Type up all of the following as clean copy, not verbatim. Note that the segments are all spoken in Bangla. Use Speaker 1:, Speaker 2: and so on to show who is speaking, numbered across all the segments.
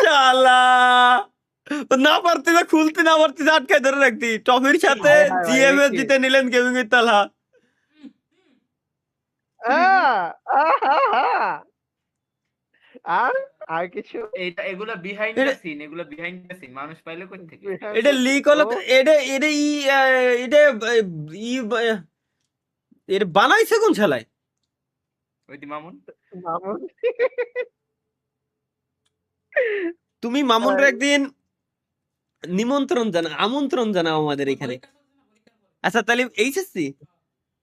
Speaker 1: শালা না পারতি না খুলতে না পারতি আটকায় ধরে রাখতি টফির সাথে
Speaker 2: হায় হায় ভাই,
Speaker 1: জিএমএস
Speaker 2: এ কি?
Speaker 1: জিতে নিলেন গেমিং এর তালা।
Speaker 2: আর আর কিছু
Speaker 3: এগুলা বিহাইন্ড দ্য সিন, এগুলা বিহাইন্ড দ্য সিন, মানুষ পাইলে কই থেকে?
Speaker 1: এটা লিক হলো
Speaker 2: ও,
Speaker 1: এটা এটা ই এটা ই এটা বানাইছে কোন শালায়?
Speaker 3: ওই দি মামুন।
Speaker 2: মামুন।
Speaker 1: তুমি মামুনরে একদিন আমন্ত্রণ জানাও আমাদের এখানে। আচ্ছা তাহলে এইচএসসি,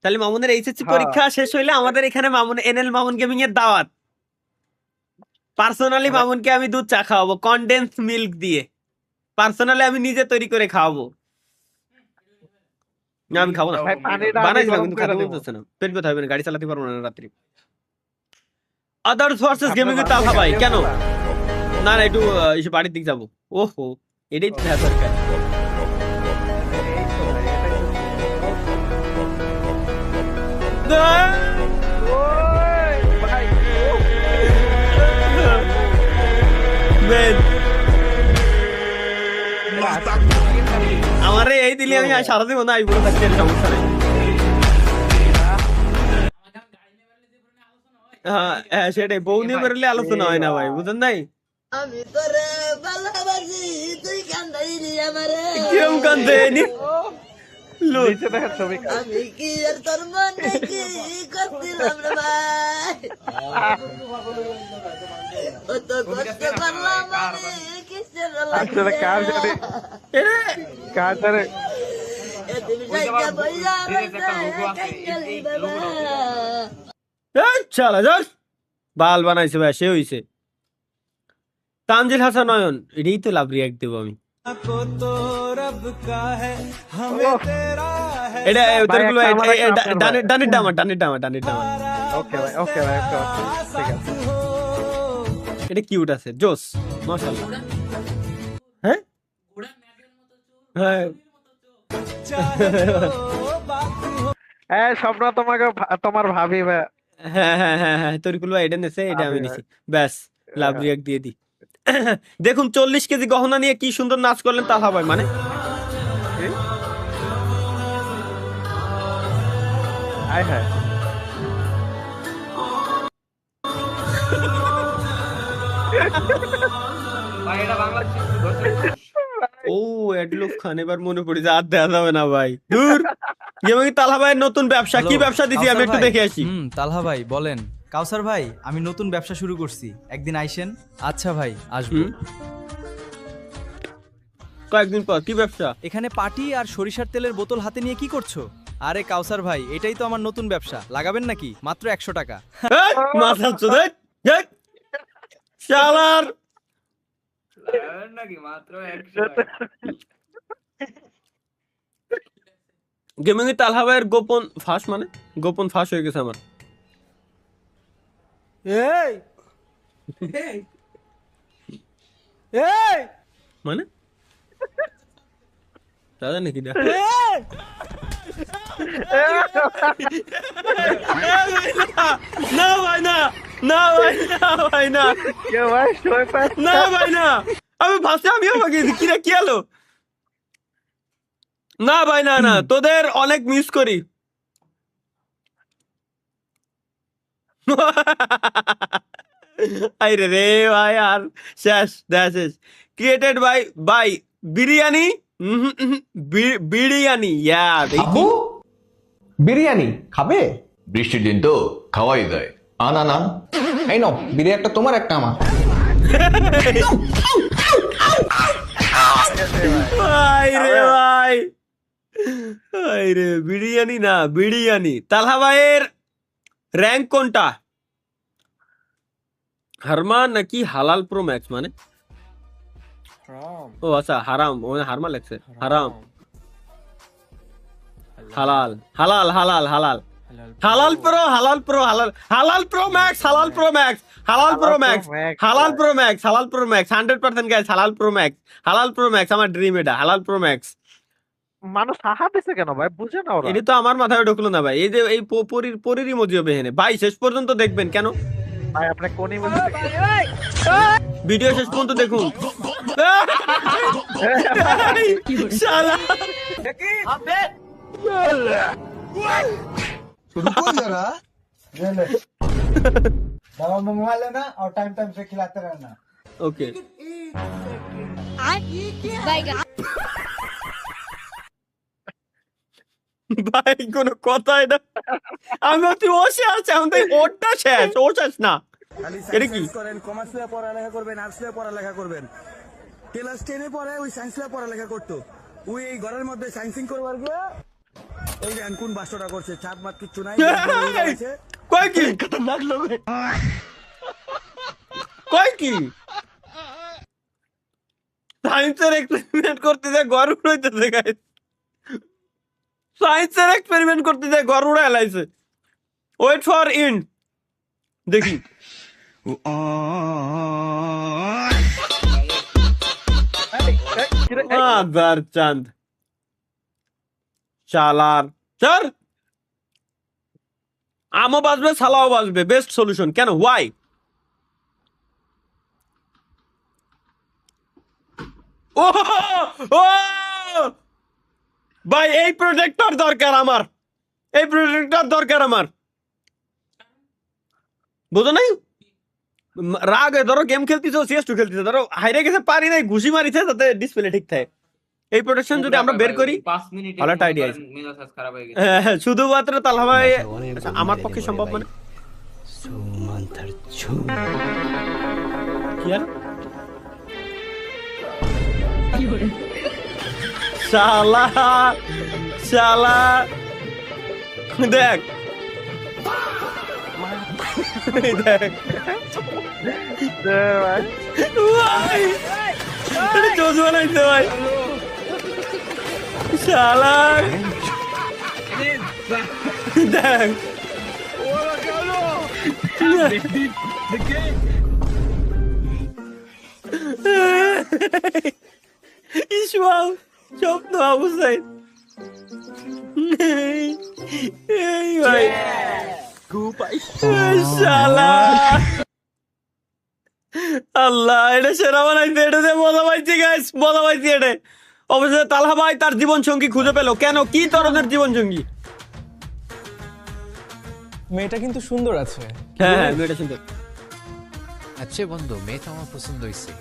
Speaker 1: তাহলে মামুনের এইচএসসি
Speaker 2: হ্যাঁ।
Speaker 1: পরীক্ষা শেষ হইলে আমাদের এখানে মামুন এনএল মামুন গেমিং এর দাওয়াত। পার্সোনালি
Speaker 2: হ্যাঁ।
Speaker 1: মামুনকে আমি দুধ চা খাওয়াবো কনডেন্স মিল্ক দিয়ে, পার্সোনালি আমি নিজে তৈরি করে খাওয়াবো। না আমি খাবো না,
Speaker 2: ভাই পানিটা আমি
Speaker 1: বানাইছিলাম
Speaker 2: গরম
Speaker 1: কিন্তু
Speaker 2: করে
Speaker 1: খেতে
Speaker 2: দেবো।
Speaker 1: বলতেছে না, পেট ব্যথা হবে না, গাড়ি চালাতে পারবো না রাত্রি। আদার্স ভার্সেস
Speaker 2: আপনার
Speaker 1: গেমিং এর
Speaker 2: বাসায়
Speaker 1: তালহা ভাই
Speaker 2: গাড়িও
Speaker 1: কেন?
Speaker 2: চালা?
Speaker 1: না না একটু এসে বাড়ির দিক যাবো। ওহো এটাই তো দরকার।
Speaker 2: এই তো ভাই, ওই ভাই, ও।
Speaker 1: Man, আমারে এই দিলে আমি সারা জীবন আইবো থাকতে সমস্যা নেই। হ্যাঁ সেটাই, বউ নিয়ে বেরোলে আলোচনা হয় না ভাই, বুঝেন নাই?
Speaker 4: আমি তোরে ভালোবাসি তুই কান্দাইলি আমারে
Speaker 1: কিরম কান্দে লোক
Speaker 2: নিচে দেখেন ছবি।
Speaker 4: আমি কি আর তোর মনে কি করছিলাম রে ভাই ও তো কষ্ট করলাম আমি কিসের
Speaker 2: আসলে কার জানে, কার জানে।
Speaker 4: এদিন জায়গা বইয়া
Speaker 3: একটা লোগো আছে, এই লোগোটা
Speaker 1: চালা যাস বাল বানাইছে ভাই, সে হইছে তানজিল হাসান নয়ন, এটাই তো লাভ রিয়াক্ট দেবো আমি। এটা
Speaker 2: ভাই,
Speaker 1: তোরগুলো
Speaker 2: একটা আমার, একটা আপনার ভাই।
Speaker 1: ডানের ডামা
Speaker 2: ওকে ভাই, ওকে ভাই, ওকে, ওকে, ঠিক আছে।
Speaker 1: এটা কিউট আছে, জোস মাশাআল্লাহ। হ্যাঁ হ্যাঁ
Speaker 2: এই স্বপ্ন তোমাকে তোমার ভাবি ভাই।
Speaker 1: হ্যাঁ হ্যাঁ হ্যাঁ হ্যাঁ তোরগুলো এটা নেছে, এটা আমি
Speaker 2: ভাবি
Speaker 1: নিছি, ব্যাস লাভ রিয়াক্ট দিয়ে দি। দেখুন 40 কেজি গহনা নিয়ে কি সুন্দর নাচ করলেন তালহা ভাই, মানে
Speaker 2: কি? আয় হায়।
Speaker 3: ভাই এটা বাংলাদেশে ধরছে।
Speaker 1: ও এডলফ খান, এবার মনে পড়ে যে আর দেওয়া যাবে না ভাই, দূর। যেমন তালহা ভাইয়ের নতুন ব্যবসা, কি
Speaker 5: হ্যালো,
Speaker 1: ব্যবসা দিছি আমি
Speaker 5: কাউসার
Speaker 1: একটু
Speaker 5: ভাই।
Speaker 1: দেখে আসি।
Speaker 5: তালহা ভাই বলেন। কাউসার ভাই আমি নতুন ব্যবসা শুরু করছি, একদিন আইসেন। আচ্ছা ভাই আসবো।
Speaker 1: হুম। কয়েকদিন পর কি ব্যবসা?
Speaker 5: এখানে পাটি আর সরিষার তেলের বোতল হাতে নিয়ে কি করছো? আরে কাউসার ভাই এটাই তো আমার নতুন ব্যবসা, লাগাবেন নাকি? মাত্র 100 টাকা।
Speaker 1: এই, মাথা চোদে শালার।
Speaker 3: আর নাকি মাত্র 100 টাকা।
Speaker 1: গেমিং এ তালহা ভাইয়ের গোপন ফাঁস, মানে গোপন ফাঁস হয়ে গেছে আমার।
Speaker 5: এই এই
Speaker 1: মানে দাদা নাকি না? না ভাই না, না ভাই না, ভাই না,
Speaker 2: কে ভাই, শোয় পায়?
Speaker 1: না ভাই না, আমি ভাষা আমিও ভাগিয়েছি কিরা, কি হলো? না ভাই না না, তোদের অনেক মিস করি। আরে রে ভাই আর শেষ দেখা শেষ। Created by by biryani, biryani ইয়া দেখি।
Speaker 6: বিরিয়ানি খাবে?
Speaker 7: বৃষ্টির দিন তো খাওয়াই যায়। আনা না,
Speaker 6: এই নাও বিরিয়ানি, একটা তোমার একটা আমার।
Speaker 1: ভাই রে ভাই, ভাই রে বিরিয়ানি না বিরিয়ানি। তালহা ভাইয়ের র্যাঙ্ক কোনটা, হারমা নাকি হালাল প্রো ম্যাক্স? মানে ও আচ্ছা হারাম, ও হারমা লাগছে, হারাম হালাল হালাল হালাল হালাল হালাল প্রো হালাল প্রো হালাল হালাল প্রো ম্যাক্স হালাল প্রো ম্যাক্স হালাল প্রো ম্যাক্স হালাল প্রো ম্যাক্স হালাল প্রো ম্যাক্স 100% গাইস, হালাল প্রো ম্যাক্স, হালাল প্রো ম্যাক্স আমার ড্রিম, এটা হালাল প্রো ম্যাক্স।
Speaker 2: মানুষ হাহা দিছে কেন ভাই, বুঝে না ওরা।
Speaker 1: এটা তো আমার মাথায় ঢুকলো না ভাই, এই যে এই পরির ইমোজি হবে এখানে ভাই, শেষ পর্যন্ত দেখবেন কেন?
Speaker 2: ভাই আপনি কোন ইমোজি
Speaker 1: ভিডিও শেষ পর্যন্ত দেখুন। শালা
Speaker 8: रुको जरा ले ले दवा मंगवा लेना और टाइम टाइम से खिलाते रहना।
Speaker 1: ওকে ভাই কোনো কথাই না, আমি তুই বসে আছে, আমাদের ওটা শেষ, ও শেষ না। এটা কি
Speaker 9: করেন কমার্স নিয়ে পড়ালেখা করবেন, আর্টস নিয়ে পড়ালেখা করবেন। ক্লাস 10 এ পড়ে ওই সায়েন্স নিয়ে পড়ালেখা করতো, ওই এই ঘরের মধ্যে সায়েন্সিং করবার গিয়ে এই যে কোন বাসটা করছে, ছাদ মাত কিচ্ছু নাই,
Speaker 1: কয় কি খতরনাক লোক, কয় কি সায়েন্সের এক্সপেরিমেন্ট করতে যায় ঘর উড়াইতেছে গাইস, সায়েন্সের এক্সপেরিমেন্ট করতে যায় ঘর উড়াই লাইছে। ওয়েট ফর ইন্ড দেখি। আদার চাঁদ চালার স্যার, আমও বাজবে সালাও বাজবে, বেস্ট সলিউশন। কেন, ওয়াই? ও ও ভাই এই প্রোটেক্টর দরকার আমার, এই প্রোটেক্টর দরকার আমার, বুঝো নাই? রাগে ধরো গেম খেলতেছো, CS2 খেলতেছো, ধরো হাইরে গেছে পারি নাই, ঘুষি মারিছে যাতে ডিসপ্লে ঠিক থাকে। এই প্রোটেকশন যদি আমরা বের করি
Speaker 3: 5 মিনিটে
Speaker 1: ভালো একটা আইডিয়া আছে।
Speaker 3: মেজাজ খারাপ হয়ে গেছে।
Speaker 1: হ্যাঁ, শুধুমাত্র তালহা ভাই আমার পক্ষে সম্ভব মানে কি আর শালা শালা দেখ দেখ
Speaker 2: ভাই
Speaker 1: ভাই এটা জোস বানাইছে ভাই শালা দেখ ইসমাও স্বপ্ন অবস্থায় এই ভাই শালা আল্লাহ, এটা সেরা বানাইছে, এটা দিয়ে মজা পাইছি গাইস, মজা পাইছি। এটা অবশ্যই তালহা ভাই তার জীবন সঙ্গী খুঁজে পেলো। কেন, কি ধরনের জীবন সঙ্গী?
Speaker 5: মেয়েটা কিন্তু সুন্দর আছে।
Speaker 1: হ্যাঁ হ্যাঁ, মেয়েটা সুন্দর।
Speaker 10: আচ্ছা বন্ধু, মেয়ে তো আমার পছন্দ হয়েছে,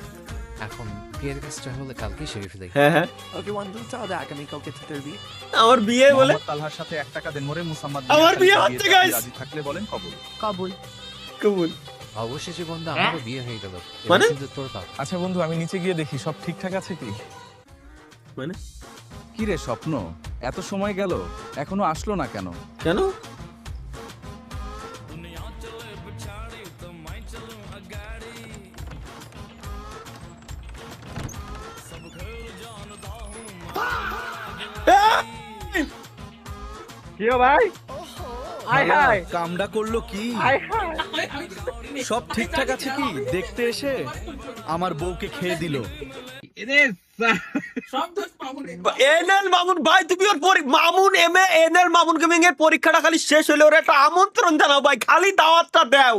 Speaker 10: এখন বিয়ের কাজটা হলে কালকে সেরে ফেলে।
Speaker 1: হ্যাঁ হ্যাঁ,
Speaker 9: ওকে বন্ধু তাহলে আগামীকালকে তোর বিয়ে।
Speaker 1: আমার বিয়ে বলে
Speaker 9: তালহার সাথে 1 টাকা দেন মোরে মুসাম্মাদ।
Speaker 1: আমার বিয়ে হচ্ছে গাইস,
Speaker 9: রাজি থাকলে বলেন কবুল।
Speaker 10: কবুল
Speaker 1: কবুল।
Speaker 10: অবশেষে বন্ধু আমারও বিয়ে হয়ে গেল,
Speaker 1: মানে?
Speaker 10: কিন্তু তোর পাপ।
Speaker 9: আচ্ছা বন্ধু, আমি নিচে গিয়ে দেখি সব ঠিকঠাক আছে কি।
Speaker 1: মানে
Speaker 9: কি রে স্বপ্ন, এত সময় গেল এখনো আসলো না কেন?
Speaker 1: কেন?
Speaker 2: কি ভাই? আয় হায়
Speaker 5: কামডা করলো কি?
Speaker 2: আয় হায়
Speaker 5: সব ঠিকঠাক আছে কি দেখতে এসে আমার বউকে খেয়ে দিল।
Speaker 1: এনএল মামুন ভাই, তুমি ওর মামুন এনএল মামুন গেমিং এর পরীক্ষাটা খালি শেষ হলে ওর একটা আমন্ত্রণ জানাও ভাই, খালি দাওয়াতটা দাও,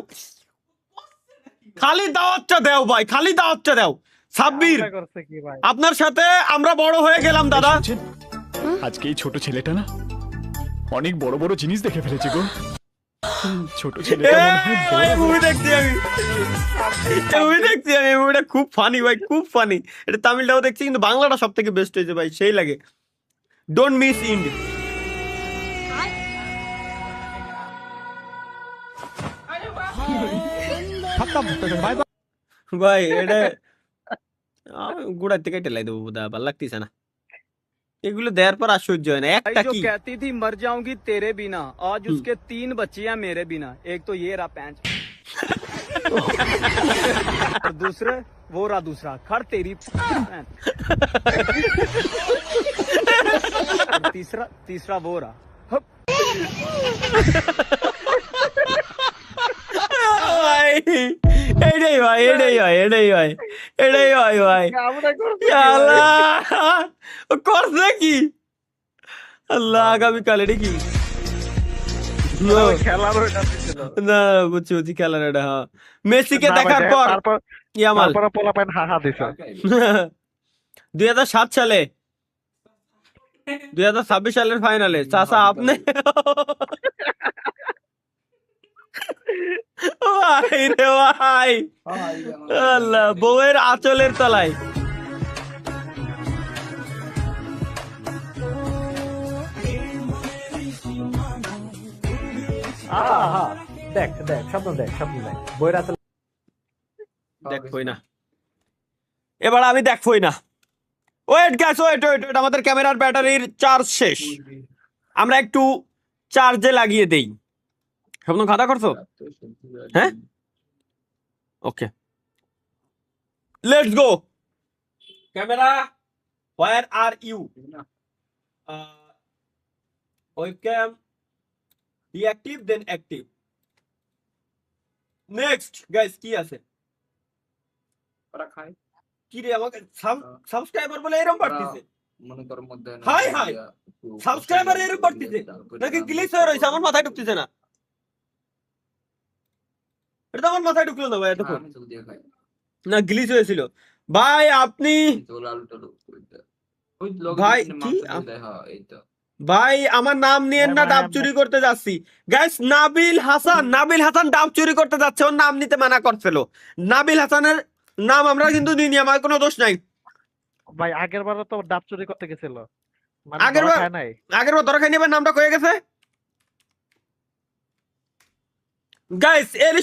Speaker 1: খালি দাওয়াতটা দাও ভাই, খালি দাওয়াতটা দাও। সাব্বির,
Speaker 2: করছে কি ভাই?
Speaker 1: আপনার সাথে আমরা বড় হয়ে গেলাম দাদা।
Speaker 9: আজকে এই ছোট ছেলেটা না অনেক বড় বড় জিনিস দেখে ফেলেছে গো। ছোট ছেলেটা
Speaker 1: মুভি দেখছি আমি, মুভি দেখছি আমি, মুভিটা খুব ফানি ভাই, খুব ফানি। এটা তামিলটাও দেখছি, কিন্তু বাংলাটা সব থেকে বেস্ট হয়েছে ভাই, সেই লাগে। Don't miss ইন্ড। ভাই এটা গুড়ার থেকে টেলাই দেবো বোধ হয়, ভালো লাগতেছে না এগুলো দেওয়ার পর। আর সহ্য হয় না। একটা কি
Speaker 5: कहती थी मर जाऊंगी तेरे बिना, आज उसके 3 बच्चियां मेरे बिना, एक तो ये रहा पैंच और दूसरे वो रहा दूसरा खड़ तेरी पैंच। और तीसरा वो रहा।
Speaker 1: ভাই এটাই ভাই, এটাই হয়, এটাই হয়, এটাই হয় ভাই।
Speaker 2: আমরা করছি
Speaker 1: আল্লাহ করছে কি? আল্লাহ, আগামীকাল এটা কি?
Speaker 2: খেলার ওইটা ছিল।
Speaker 1: না বুঝছি বুঝছি খেলার এটা হ্যাঁ মেসিকে
Speaker 2: না ভাই,
Speaker 1: দেখার পর
Speaker 2: তারপর
Speaker 1: ইয়ামাল
Speaker 2: তারপরে পোলাপাইন হাহা দিছে।
Speaker 1: 2007 সালে 2026 সালের ফাইনালে চাচা আপনি ভাই রে ভাই আল্লাহ বউয়ের আঁচলের তলায়
Speaker 8: দেখ দেখ স্বপ্ন দেখ বইরা
Speaker 1: দেখবই না এবার আমি দেখবই না ওয়েট গ্যাস ওয়েট আমাদের ক্যামেরার ব্যাটারির চার্জ শেষ আমরা একটু চার্জে লাগিয়ে দেই স্বপ্ন খাতা করছো হ্যাঁ okay let's go camera where are you webcam deactive then active next guys কি আছে কি রে আমাকে সাবস্ক্রাইবার বলে এরকম বাড়তেছে হাই হাই সাবস্ক্রাইবার এরকম বাড়তেছে নাকি গ্লিচ হয়ে রয়েছে আমার মাথায় ঢুকতেছে না এটা তো আমার মাথায় ঢুকলো না ভাই এতক্ষণ না গ্লিচ হয়েছিল ভাই আপনি ভাই কি ভাই আমার নাম নিয়েন না ডাব চুরি করতে যাচ্ছি গাইস নাবিল হাসান ডাব চুরি করতে যাচ্ছে ওর নাম নিতে মানা করছিল নাবিল হাসানের নাম আমরা কিন্তু নিইনি আমার কোনো দোষ নাই
Speaker 2: ভাই আগের বার তো ডাব চুরি করতে গেছিল মানে
Speaker 1: আগেরবার-
Speaker 2: ধরা খায় নাই।
Speaker 1: আগের বার ধরা খাইনি এবার নামটা কয়ে গেছে গাইস এর